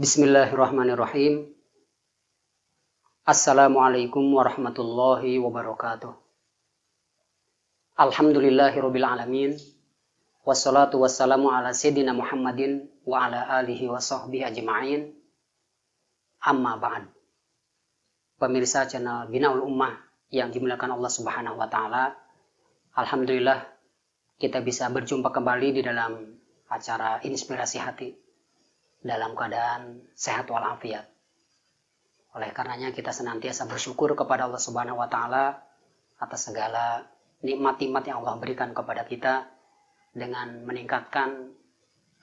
Bismillahirrahmanirrahim. Assalamualaikum warahmatullahi wabarakatuh. Alhamdulillahirabbil alamin. Wassalatu wassalamu ala sayyidina Muhammadin wa ala alihi wa sahbihi ajma'in. Amma ba'd. Pemirsa channel Binaul Ummah yang dimuliakan Allah Subhanahu wa taala. Alhamdulillah kita bisa berjumpa kembali di dalam acara Inspirasi Hati dalam keadaan sehat walafiat. Oleh karenanya kita senantiasa bersyukur kepada Allah Subhanahu wa taala atas segala nikmat-nikmat yang Allah berikan kepada kita dengan meningkatkan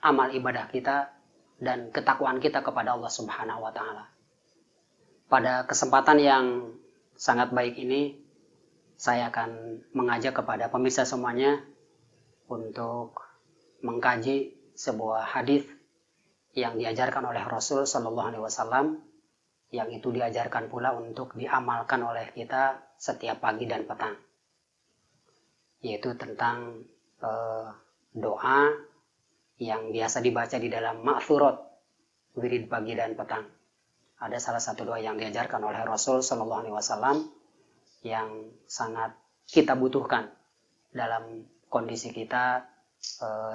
amal ibadah kita dan ketakwaan kita kepada Allah Subhanahu wa taala. Pada kesempatan yang sangat baik ini, saya akan mengajak kepada pemirsa semuanya untuk mengkaji sebuah hadis yang diajarkan oleh Rasul Shallallahu Alaihi Wasallam, yang itu diajarkan pula untuk diamalkan oleh kita setiap pagi dan petang, yaitu tentang doa yang biasa dibaca di dalam ma'thurat wirid pagi dan petang. Ada salah satu doa yang diajarkan oleh Rasul Shallallahu Alaihi Wasallam yang sangat kita butuhkan dalam kondisi kita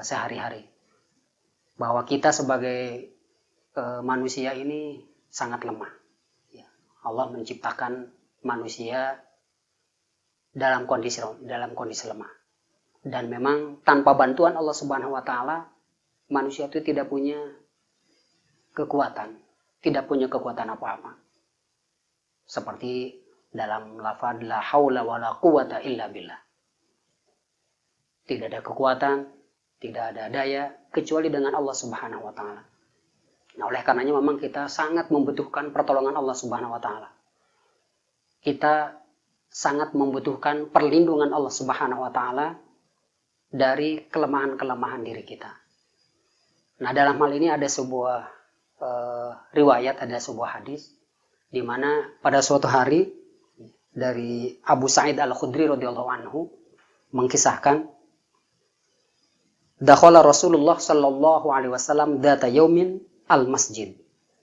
sehari-hari. Bahwa kita sebagai manusia ini sangat lemah. Allah menciptakan manusia dalam kondisi lemah. Dan memang tanpa bantuan Allah Subhanahu wa taala, manusia itu tidak punya kekuatan, apa-apa. Seperti dalam lafaz la haula wala quwata illa billah. Tidak ada kekuatan, tidak ada daya kecuali dengan Allah Subhanahu wa taala. Nah, oleh karenanya memang kita sangat membutuhkan pertolongan Allah Subhanahu wa taala. Kita sangat membutuhkan perlindungan Allah Subhanahu wa taala dari kelemahan-kelemahan diri kita. Nah, dalam hal ini ada sebuah riwayat, ada sebuah hadis di mana pada suatu hari dari Abu Sa'id Al-Khudri radhiyallahu anhu mengkisahkan, dakhala Rasulullah sallallahu alaihi wasallam dzata yaumin al-masjid.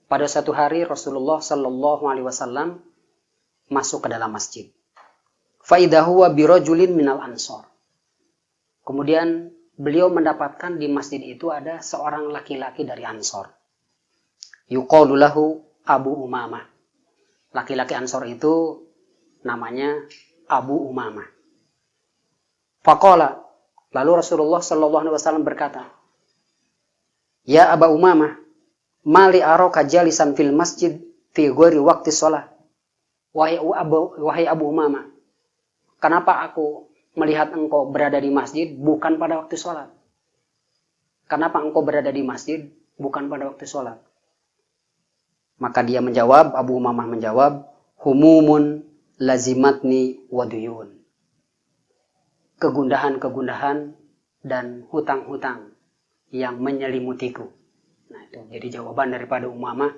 Pada suatu hari Rasulullah sallallahu alaihi wasallam masuk ke dalam masjid. Fa idza huwa birajulin minal ansor. Kemudian beliau mendapatkan di masjid itu ada seorang laki-laki dari Ansor. Yuqalu lahu Abu Umamah. Laki-laki Ansor itu namanya Abu Umamah. Faqala, lalu Rasulullah Shallallahu Alaihi Wasallam berkata, Ya Aba Umamah, mali araka jalisan fil masjid fi ghairi waqti sholat. Wahai Abu Umamah, kenapa aku melihat engkau berada di masjid bukan pada waktu sholat? Kenapa engkau berada di masjid bukan pada waktu sholat? Maka dia menjawab, Abu Umamah menjawab, humumun lazimatni waduyun. Kegundahan-kegundahan dan hutang-hutang yang menyelimutiku. Nah, itu jadi jawaban daripada Umamah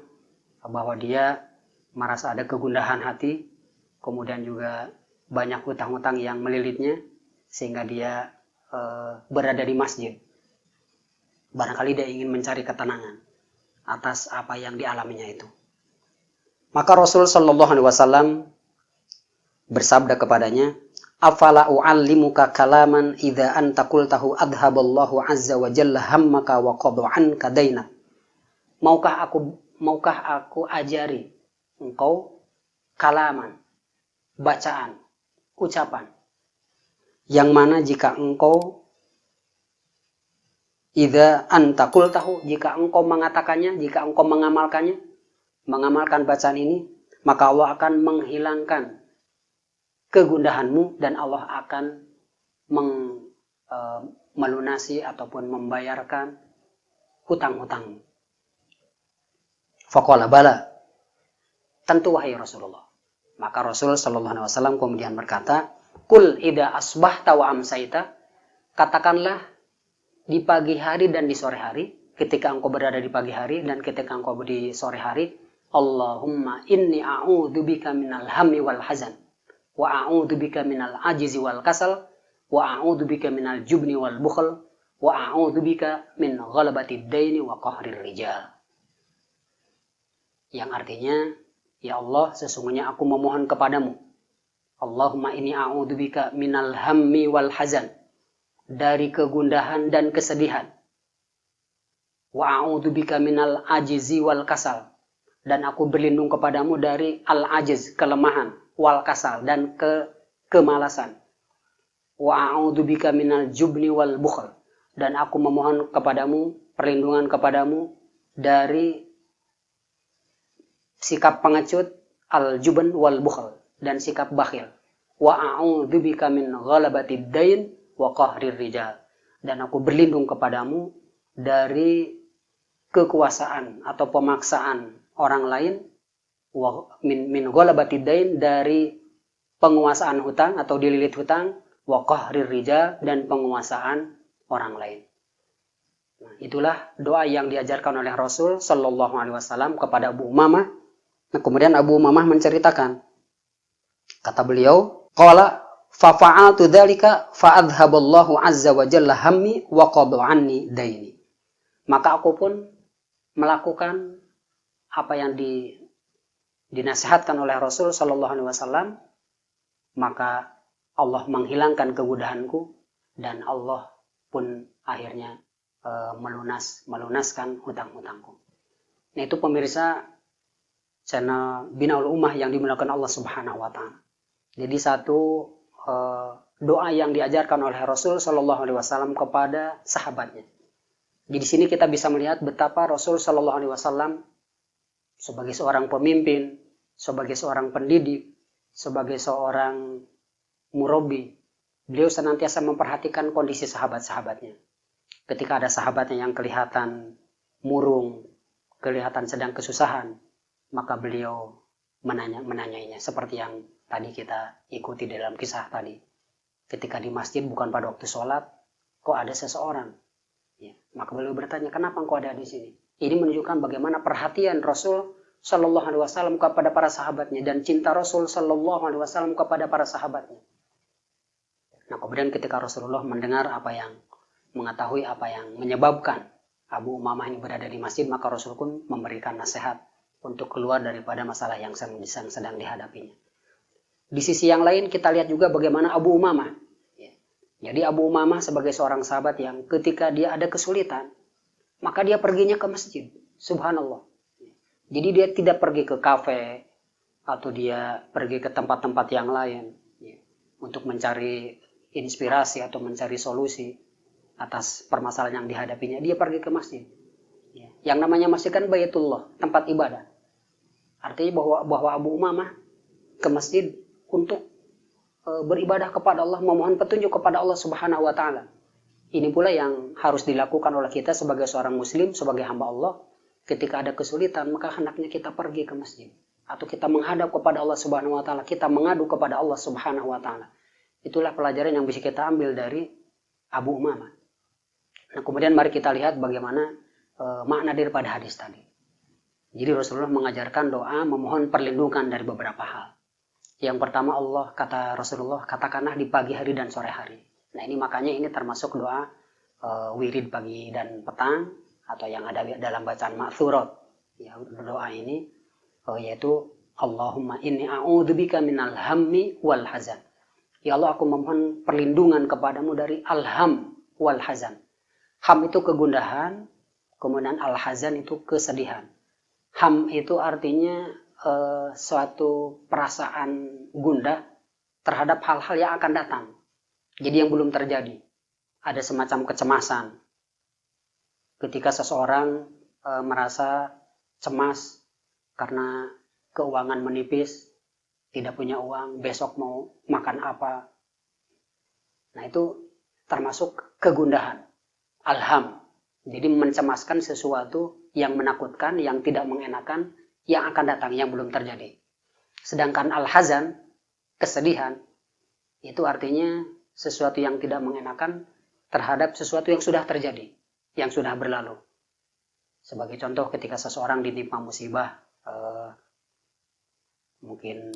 bahwa dia merasa ada kegundahan hati, kemudian juga banyak hutang-hutang yang melilitnya sehingga dia berada di masjid. Barangkali dia ingin mencari ketenangan atas apa yang dialaminya itu. Maka Rasul Shallallahu Alaihi Wasallam bersabda kepadanya, afala u'allimuka kalaman idza anta qultahu adhaballahu azza wa jalla hammaka wa qada anka dainak. Maukah aku ajari engkau kalaman, bacaan, ucapan yang mana jika engkau idza anta qultahu, jika engkau mengatakannya, jika engkau mengamalkan bacaan ini, maka Allah akan menghilangkan kegundahanmu dan Allah akan melunasi ataupun membayarkan hutang-hutangmu. Faqala bala, tentu wahai Rasulullah. Maka Rasul Shallallahu Alaihi Wasallam kemudian berkata, Kul ida asbahta wa amsaita, katakanlah di pagi hari dan di sore hari, ketika engkau berada di pagi hari dan ketika engkau di sore hari, Allahumma inni a'udzubika minal hammi wal hazan, wa a'udzubika minal ajizi wal kasal, wa a'udzubika minal jubni wal bukhl, wa a'udzubika min ghalabati daini wa qahrir rijal. Yang artinya, ya Allah, sesungguhnya aku memohon kepadamu. Allahumma inni a'udzubika minal hammi wal hazan. Dari kegundahan dan kesedihan. Wa a'udzubika minal ajizi wal kasal. Dan aku berlindung kepadamu dari al-ajiz, kelemahan, wal kasal, dan kemalasan. Wa a'udzubika minal jubni wal bukhl. Dan aku memohon kepadamu, perlindungan kepadamu dari sikap pengecut, al-jubn wal bukhl, dan sikap bakhil. Wa a'udzubika min ghalabatid dain wa qahrir rijal. Dan aku berlindung kepadamu dari kekuasaan atau pemaksaan orang lain, min ghalabatid dain, dari penguasaan hutang atau dililit hutang, wa qahrir rijal, dan penguasaan orang lain. Nah, itulah doa yang diajarkan oleh Rasul Shallallahu Alaihi Wasallam kepada Abu Umamah. Nah, kemudian Abu Umamah menceritakan, kata beliau, qala fa fa'altu dzalika fa adhaballahu azza wa jalla hammi wa qada anni daini. Maka aku pun melakukan apa yang dinasihatkan oleh Rasul Shallallahu Alaihi Wasallam, maka Allah menghilangkan kegundahanku dan Allah pun akhirnya melunaskan hutang-hutangku. Nah, itu pemirsa channel Binaul Ummah yang dimuliakan Allah Subhanahu wa taala. Jadi satu doa yang diajarkan oleh Rasul Shallallahu Alaihi Wasallam kepada sahabatnya. Jadi di sini kita bisa melihat betapa Rasul Shallallahu Alaihi Wasallam sebagai seorang pemimpin, sebagai seorang pendidik, sebagai seorang murabbi, beliau senantiasa memperhatikan kondisi sahabat-sahabatnya. Ketika ada sahabatnya yang kelihatan murung, kelihatan sedang kesusahan, maka beliau menanyainya. Seperti yang tadi kita ikuti dalam kisah tadi. Ketika di masjid bukan pada waktu sholat, kok ada seseorang? Ya, maka beliau bertanya, kenapa engkau ada di sini? Ini menunjukkan bagaimana perhatian Rasul Shallallahu Alaihi Wasallam kepada para sahabatnya dan cinta Rasul Shallallahu Alaihi Wasallam kepada para sahabatnya. Nah, kemudian ketika Rasulullah mendengar mengetahui apa yang menyebabkan Abu Umamah ini berada di masjid, maka Rasul pun memberikan nasihat untuk keluar daripada masalah yang sedang dihadapinya. Di sisi yang lain kita lihat juga bagaimana Abu Umamah. Jadi Abu Umamah sebagai seorang sahabat yang ketika dia ada kesulitan, maka dia perginya ke masjid. Subhanallah. Jadi dia tidak pergi ke kafe atau dia pergi ke tempat-tempat yang lain untuk mencari inspirasi atau mencari solusi atas permasalahan yang dihadapinya. Dia pergi ke masjid. Yang namanya masjid kan Baitullah, tempat ibadah. Artinya bahwa Abu Umamah ke masjid untuk beribadah kepada Allah, memohon petunjuk kepada Allah Subhanahu wa taala. Ini pula yang harus dilakukan oleh kita sebagai seorang muslim, sebagai hamba Allah. Ketika ada kesulitan, maka hendaknya kita pergi ke masjid atau kita menghadap kepada Allah Subhanahu wa taala, kita mengadu kepada Allah Subhanahu wa taala. Itulah pelajaran yang bisa kita ambil dari Abu Umamah. Nah, kemudian mari kita lihat bagaimana makna daripada hadis tadi. Jadi Rasulullah mengajarkan doa memohon perlindungan dari beberapa hal. Yang pertama, Allah, kata Rasulullah, katakanlah di pagi hari dan sore hari. Nah, ini makanya ini termasuk doa wirid pagi dan petang atau yang ada dalam bacaan ma'thurat. Ya, doa ini yaitu Allahumma inni a'udzubika minal hammi wal hazan. Ya Allah, aku memohon perlindungan kepadamu dari al-ham wal hazan. Ham itu kegundahan, kemudian al-hazan itu kesedihan. Ham itu artinya suatu perasaan gundah terhadap hal-hal yang akan datang. Jadi yang belum terjadi. Ada semacam kecemasan. Ketika seseorang merasa cemas karena keuangan menipis, tidak punya uang, besok mau makan apa. Nah, itu termasuk kegundahan. Alham. Jadi mencemaskan sesuatu yang menakutkan, yang tidak mengenakan, yang akan datang, yang belum terjadi. Sedangkan al-hazan, kesedihan, itu artinya sesuatu yang tidak mengenakan terhadap sesuatu yang sudah terjadi, yang sudah berlalu. Sebagai contoh, ketika seseorang ditimpa musibah, mungkin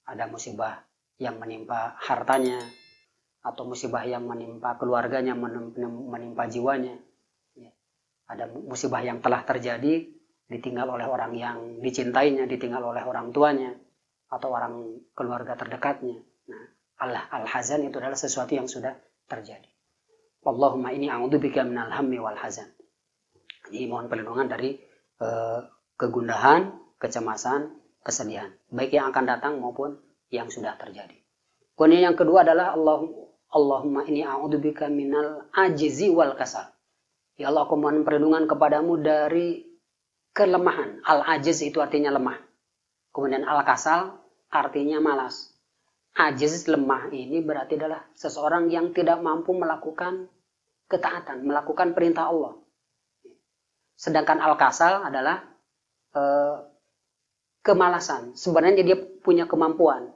ada musibah yang menimpa hartanya, atau musibah yang menimpa keluarganya, menimpa jiwanya. Ada musibah yang telah terjadi, ditinggal oleh orang yang dicintainya, ditinggal oleh orang tuanya, atau orang keluarga terdekatnya. Nah, al-hazan itu adalah sesuatu yang sudah terjadi. Allahumma inni a'udzubika minal hammi wal hazan. Jadi mohon perlindungan dari kegundahan, kecemasan, kesedihan, baik yang akan datang maupun yang sudah terjadi. Kemudian yang kedua adalah Allahumma inni a'udzubika minal ajzi wal kasal. Ya Allah, aku mohon perlindungan kepadamu dari kelemahan. Al-ajiz itu artinya lemah. Kemudian al-kasal artinya malas. Ajiz, lemah, ini berarti adalah seseorang yang tidak mampu melakukan ketaatan, melakukan perintah Allah. Sedangkan al-kasal adalah kemalasan. Sebenarnya dia punya kemampuan,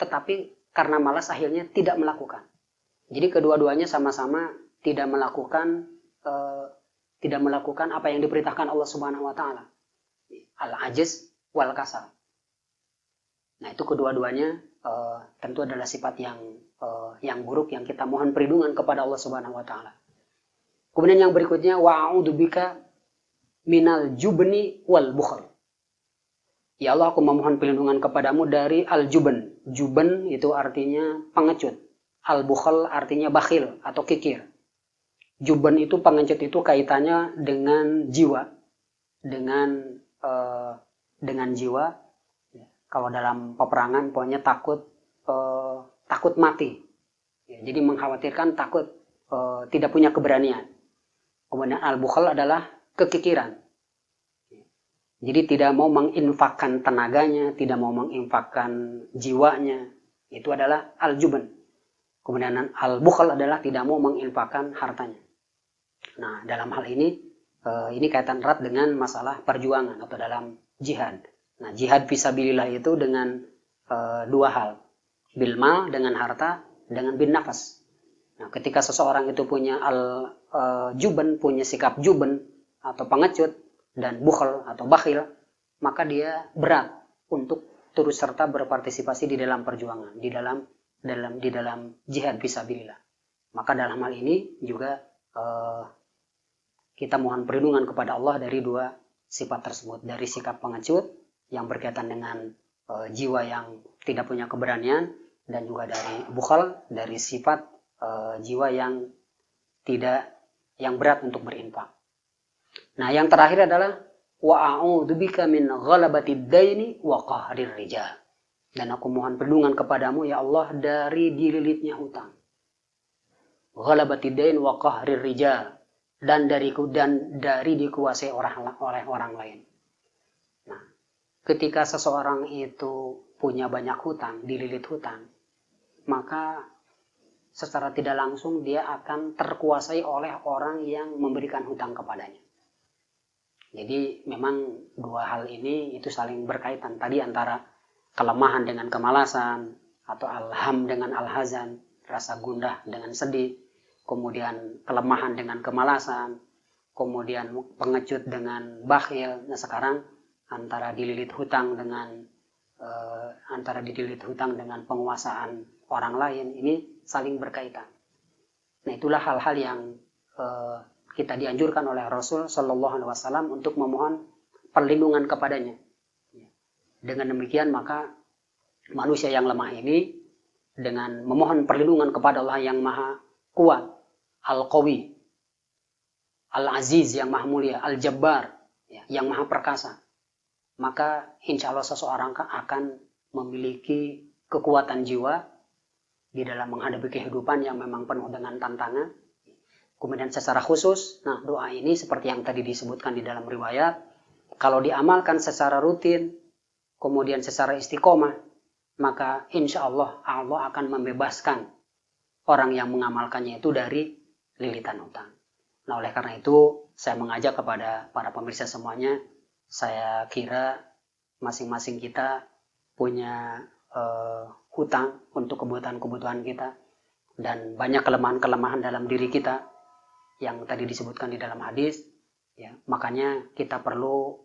tetapi karena malas akhirnya tidak melakukan. Jadi kedua-duanya sama-sama tidak melakukan apa yang diperintahkan Allah Subhanahu wa taala. Al-ajiz wal kasal. Nah, itu kedua-duanya tentu adalah sifat yang buruk yang kita mohon perlindungan kepada Allah Subhanahu wa taala. Kemudian yang berikutnya wa a'udzubika minal jubni wal bukhl. Ya Allah, aku memohon perlindungan kepadamu dari al-jubn. Jubn itu artinya pengecut. Al-bukhl artinya bakhil atau kikir. Jubn itu pengecut, itu kaitannya dengan jiwa, dengan jiwa. Kalau dalam peperangan pokoknya takut mati. Ya, jadi mengkhawatirkan, takut tidak punya keberanian. Kemudian al-bukhl adalah kekikiran. Jadi tidak mau menginfakkan tenaganya, tidak mau menginfakkan jiwanya. Itu adalah al-jubn. Kemudian al-bukhl adalah tidak mau menginfakkan hartanya. Nah, dalam hal ini kaitan erat dengan masalah perjuangan atau dalam jihad. Nah, jihad fisabilillah itu dengan dua hal. Bil mal, dengan harta, dengan bin nafas. Nah, ketika seseorang itu punya al-jubn, punya sikap jubn atau pengecut, dan bukhl atau bakhil, maka dia berat untuk turut serta berpartisipasi di dalam perjuangan, di dalam jihad fisabilillah. Maka dalam hal ini juga kita mohon perlindungan kepada Allah dari dua sifat tersebut, dari sikap pengecut yang berkaitan dengan jiwa yang tidak punya keberanian, dan juga dari bukhl, dari sifat jiwa yang berat untuk berinfak. Nah, yang terakhir adalah wa a'udzubika min ghalabatid daini wa qahrir rijal. Dan aku mohon perlindungan kepadamu ya Allah dari dililitnya hutang. Ghalabatid dain wa qahrir rijal, dan dari dikuasai oleh orang lain. Nah, ketika seseorang itu punya banyak hutang, dililit hutang, maka secara tidak langsung dia akan terkuasai oleh orang yang memberikan hutang kepadanya. Jadi memang dua hal ini itu saling berkaitan. Tadi antara kelemahan dengan kemalasan, atau alham dengan alhazan, rasa gundah dengan sedih, kemudian kelemahan dengan kemalasan, kemudian pengecut dengan bakhil. Nah, sekarang antara dililit hutang dengan penguasaan orang lain, ini saling berkaitan. Nah, itulah hal-hal yang kita dianjurkan oleh Rasul Shallallahu Alaihi Wasallam untuk memohon perlindungan kepadanya. Dengan demikian maka manusia yang lemah ini dengan memohon perlindungan kepada Allah yang maha kuat, Al-Qawi, Al-Aziz yang maha mulia, Al-Jabbar yang maha perkasa, maka insya Allah seseorang akan memiliki kekuatan jiwa di dalam menghadapi kehidupan yang memang penuh dengan tantangan. Kemudian secara khusus, nah doa ini seperti yang tadi disebutkan di dalam riwayat, kalau diamalkan secara rutin, kemudian secara istiqomah, maka insya Allah akan membebaskan orang yang mengamalkannya itu dari lilitan hutang. Nah, oleh karena itu, saya mengajak kepada para pemirsa semuanya, saya kira masing-masing kita punya hutang untuk kebutuhan-kebutuhan kita, dan banyak kelemahan-kelemahan dalam diri kita yang tadi disebutkan di dalam hadis, ya, makanya kita perlu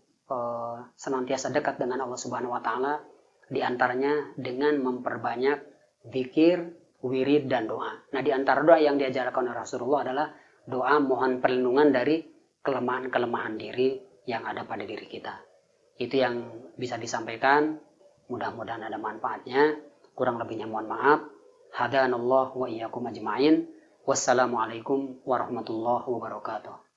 senantiasa dekat dengan Allah Subhanahu wa taala, di antaranya dengan memperbanyak zikir, wirid, dan doa. Nah, di antara doa yang diajarkan oleh Rasulullah adalah doa mohon perlindungan dari kelemahan-kelemahan diri yang ada pada diri kita. Itu yang bisa disampaikan. Mudah-mudahan ada manfaatnya. Kurang lebihnya mohon maaf. Hadanallahu wa iyyakum ajma'in. Wassalamualaikum warahmatullahi wabarakatuh.